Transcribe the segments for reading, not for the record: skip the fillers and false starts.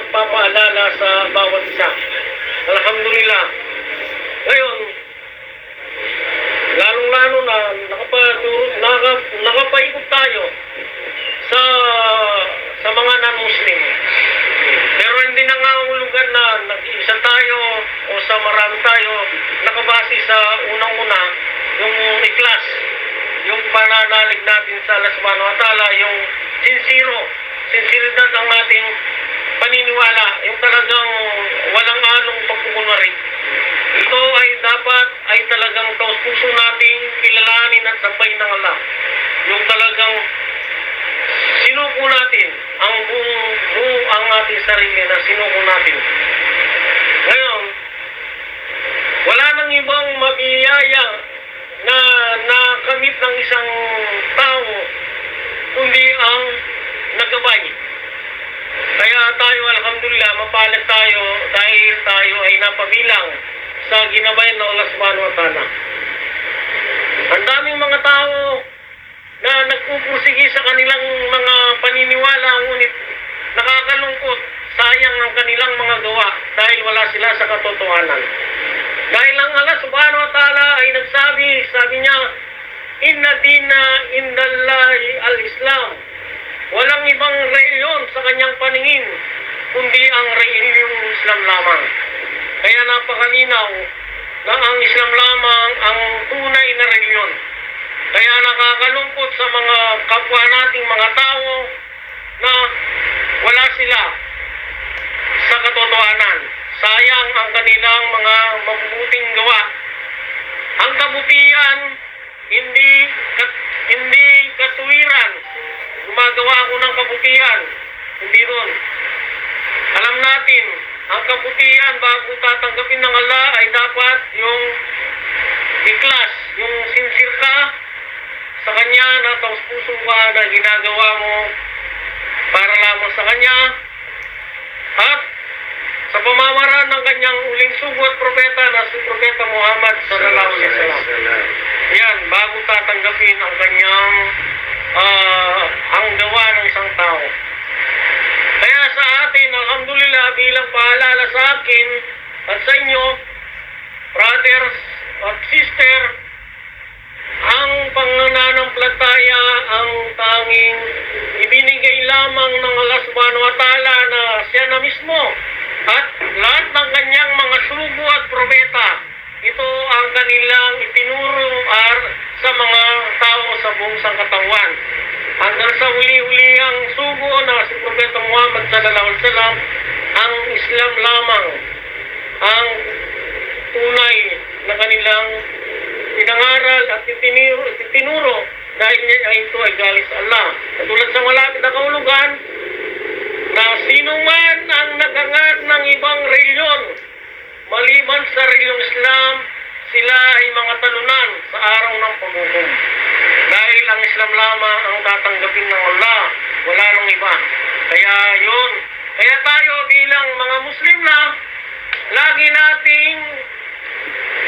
nagpapaalala sa bawat isa. Alhamdulillah. Ngayon, lalong-lalo na nakapaikot tayo sa mga non-Muslim. Pero hindi nangangahulugan na nag-iisa tayo o sa marami tayo nakabase sa unang-una yung ikhlas, yung pananalig natin sa Allah subhanahu wa ta'ala, yung sinseridad ang ating paniniwala, yung talagang walang anong pagkukunwari. Ito ay dapat ay talagang taos-puso nating kilalanin at sabayin ng Allah. Yung talagang sinuko natin ang buong ang ating sarili na sinuko natin. Ngayon, wala nang ibang mabiyaya na nakamit ng isang tao kundi ang nagabay. Kaya tayo, alhamdulillah, mapalad tayo dahil tayo ay napabilang sa ginabayan ng Allah subhanahu wa ta'ala. Ang daming mga tao na nagpupursige sa kanilang mga paniniwala, ngunit nakakalungkot, sayang ang kanilang mga gawa dahil wala sila sa katotohanan. Dahil ang Allah subhanahu wa ta'ala ay sabi niya, inna dina indallahi al-Islam. Walang ibang reliyon sa kanyang paningin, kundi ang reliyong Islam lamang. Kaya napakalinaw na ang Islam lamang ang tunay na reliyon. Kaya nakakalungkot sa mga kapwa nating mga tao na wala sila sa katotohanan. Sayang ang kanilang mga mabubuting gawa. Ang kabutihan, hindi katuwiran. Gumagawa ako ng kabutihan. Hindi ron. Alam natin, ang kabutihan bago tatanggapin ng Allah ay dapat yung ikhlas, yung sincere ka sa Kanya na taos-puso ka na ginagawa mo para lamang sa Kanya at sa pamamaraan ng Kanyang uling sugo at propeta na si Propeta Muhammad sallallahu alaihi wasallam. Yan, bago tatanggapin ang Kanyang ang gawa ng isang tao. Kaya sa atin, alhamdulillah, bilang paalala sa akin at sa inyo, brothers at sister, ang pangananampalataya ang tanging ibinigay lamang ng Allah subhanahu wa ta'ala na siya na mismo at lahat ng kanyang mga sugo at propeta. Ito ang kanilang itinuro sa mga tao sa buong sangkatauhan. Hanggang sa huli-hulihang sugo na si Propeta Muhammad sallallahu alaihi wasallam, ang Islam lamang ang tunay na kanilang pinangaral at itinuro dahil ito ay galing sa Allah. Katulad sa malapit na kahulugan na sino man ang nagangad ng ibang reliyon maliban sa reliyong Islam, sila ay mga talunan sa araw ng paghukom. Dahil ang Islam lamang ang tatanggapin ng Allah, wala nang iba. Kaya yun. Kaya tayo bilang mga Muslim na, lagi nating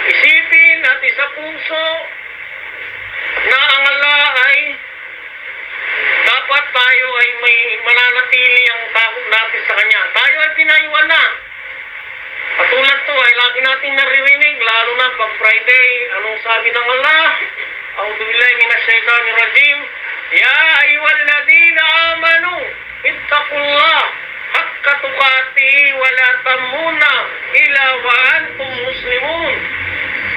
isipin at isapuso na ang Allah ay dapat tayo ay may mananatili ang takot natin sa Kanya. Tayo ay pinayuan na. Katulad to ay lagi natin naririnig, lalo na pag Friday, anong sabi ng Allah? A'udhu billahi minasyaitanir rajim. Ya ayyuhalladhina amanu ittaqullah haqqa tuqatih wa la tamunna illa wa antum muslimun.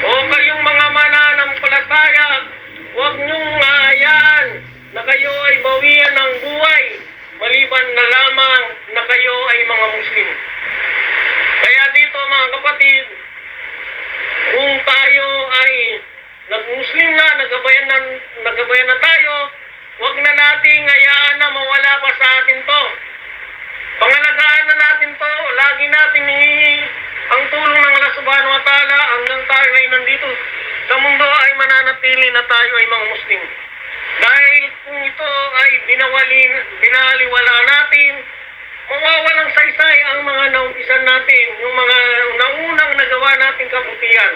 O kayong mga mananampalataya, huwag niyong hayaan na kayo ay bawian ng buhay maliban na lamang na kayo ay mga Muslim. Kaya dito mga kapatid, kung tayo ay nag-Muslim na, nagabayan na tayo, huwag na nating hayaan na mawala pa sa atin to. Pangalagaan na natin to, lagi natin ang tulong ng Allah subhanahu wa ta'ala hanggang tayo ay nandito sa mundo ay mananatili na tayo ay mga Muslim. Dahil kung ito ay binaliwala natin, mawawalang saysay ang mga naumpisan natin, yung mga naunang nagawa natin kabutihan.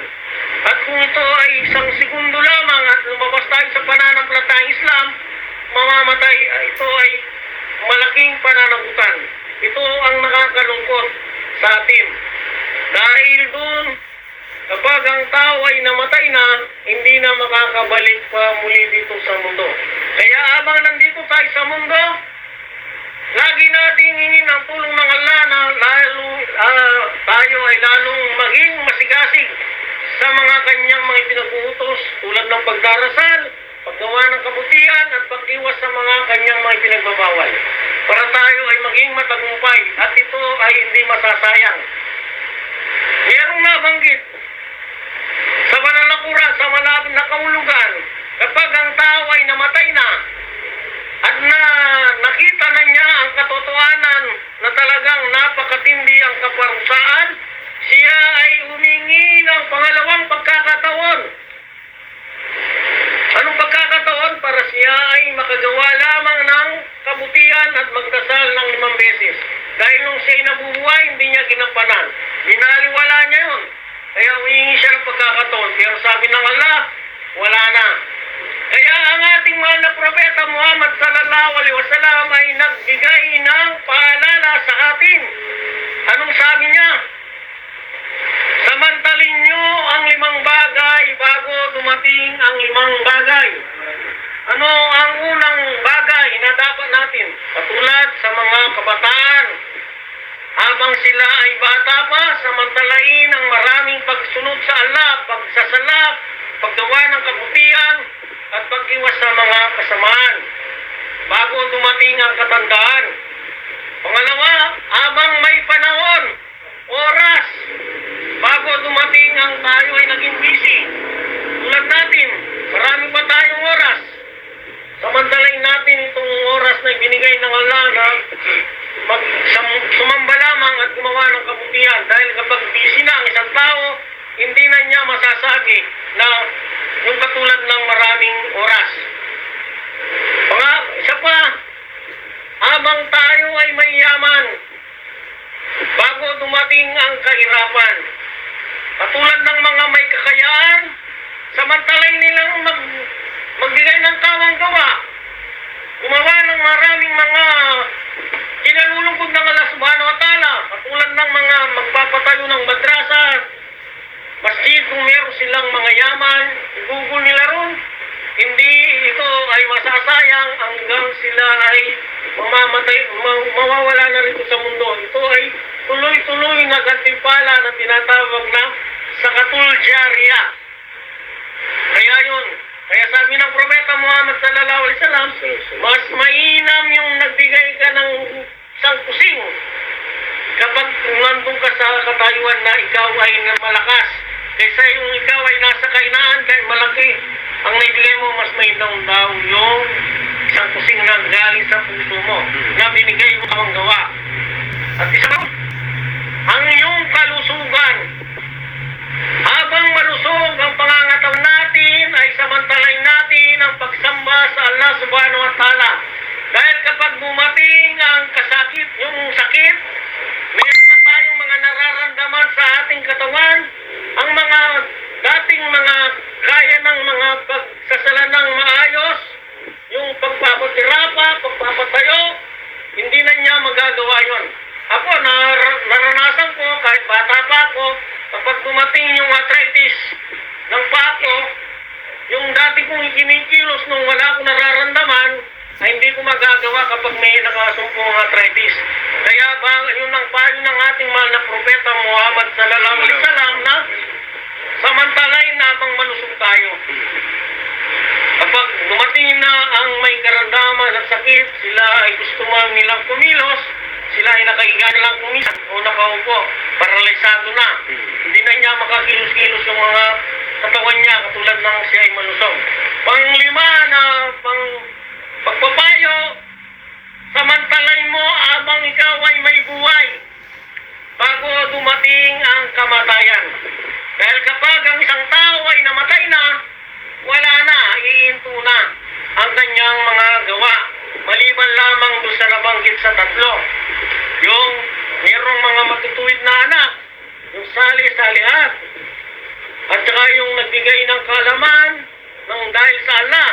At kung ito ay isang segundo lamang at lumabas tayo sa pananampalatayang Islam, mamamatay, ito ay malaking pananagutan. ito ang nakakalungkot sa atin. Dahil doon, kapag ang tao ay namatay na, hindi na makakabalik pa muli dito sa mundo. Kaya habang nandito tayo sa mundo, lagi nating hingin ang tulong ng Allah na tayo ay lalong maging masigasig sa mga kanyang mga pinag-uutos tulad ng pagdarasal, paggawa ng kabutihan at pag-iwas sa mga kanyang mga pinagbabawal. Para tayo ay maging matagumpay at ito ay hindi masasayang. Merong nabanggit sa mananakuran, sa malapit na kaulugan, kapag ang tao ay namatay na at nakita na niya ang katotohanan na talagang napakatindi ang kaparusaan, siya ay humingi ng pangalawang pagkakataon. Anong pagkakataon? Para siya ay makagawa lamang ng kabutihan at magdasal ng 5 beses. Dahil nung siya'y nabubuhay, hindi niya ginampanan. Binaliwala niya yun. Kaya humingi siya ng pagkakataon. Pero sabi ng Allah, wala na. Kaya ang ating mahal na propeta Muhammad sallallahu alaihi wasallam ay nagbigay ng paalala sa atin. Anong sabi niya? Samantalin nyo ang 5 bagay bago dumating ang 5 bagay. Ano ang unang bagay na dapat natin? Katulad sa mga kabataan, habang sila ay bata pa, samantalain ang maraming pagsunod sa Allah, pagsasala, paggawa ng kabutihan, at pag-iwas sa mga kasamaan bago dumating ang katandaan. Pangalawa, habang may panahon, oras, bago dumating ang tayo ay naging busy. Tulad natin, marami pa tayong oras. Samantalain natin itong oras na ibinigay ng Allah na sumamba lamang at gumawa ng kabutihan. Dahil kapag busy na ang isang tao, hindi na niya masasabi na yung katulad ng maraming oras. Isa pa, habang tayo ay mayaman, bago dumating ang kahirapan. Katulad ng mga may kakayaan, samantalay nilang magbigay ng tawang gawa. Gumawa ng maraming mga kinalulungkod ng Allah subhanahu wa ta'ala. Katulad ng mga magpapatayo ng madrasa, masjid, kung meron silang mga yaman, igugol nila ron. Hindi ito ay masasayang hanggang sila ay mamamatay, mawawala na rito sa mundo. Ito ay tuloy-tuloy na gantimpala na tinatawag na Zakatul Jariyah. Kaya yun, kaya sabi ng Propeta Muhammad sallallahu alaihi wasallam, mas mainam yung nagbigay ka ng isang kusing kapag nandun ka sa katayuan na ikaw ay malakas, kaysa yung ikaw ay nasa kainaan dahil malaki. Ang naibigay mo, mas may daw yung isang kusing na galing sa puso mo na binigay mo ang gawa. At isa pa, ang iyong kalusugan. Habang malusog ang pangangataw natin, ay samantalain natin ang pagsamba sa Allah subhanahu wa ta'ala. Dahil kapag bumating ang kasakit, yung sakit, meron na tayong mga nararamdaman sa ating katawan, ang mga dating mga kaya ng mga pagsasala ng maayos, yung pagpapatirapa, pagpapatayo, hindi na niya magagawa yon. Ako, naranasan ko, kahit bata pa ako, kapag dumating yung arthritis ng paa ko, yung dati kong ikinikilos nung wala akong nararamdaman, ay hindi ko magagawa kapag may nakasumpong arthritis. Kaya yun ang payo ng ating mahal na propeta Muhammad sallallahu alaihi wasallam na samantalain na habang malusog tayo. Kapag dumating na ang may karamdaman at sakit, sila ay gusto nilang kumilos, sila ay nakahiga na lang kumisan o nakaupo, paralisado na. Hindi na niya makakilos-kilos yung mga katawan niya katulad ng siya ay malusog. Panglima na pagpapayo, samantalain mo habang ikaw ay may buhay bago dumating ang kamatayan. Dahil kapag ang isang tao ay namatay na, wala na, iinto na ang kanyang mga gawa. Maliban lamang doon sa nabanggit sa 3. Yung mayroong mga matutuwid na anak, yung sali-salihat, at saka yung nagbigay ng kaalaman ng dahil sa Allah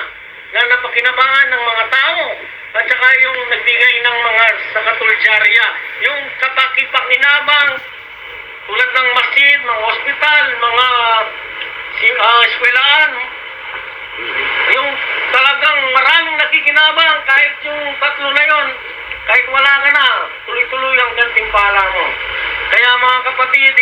na napakinabangan ng mga tao. at saka yung nagbigay ng mga sa katuljarya. Yung kapakipakinabang tulad ng masjid, mga hospital, mga eskwelahan, yung talagang maraming nakikinabang kahit yung tatlo na yon, kahit wala ka na, tuloy-tuloy ang gantimpala mo. Kaya mga kapatid,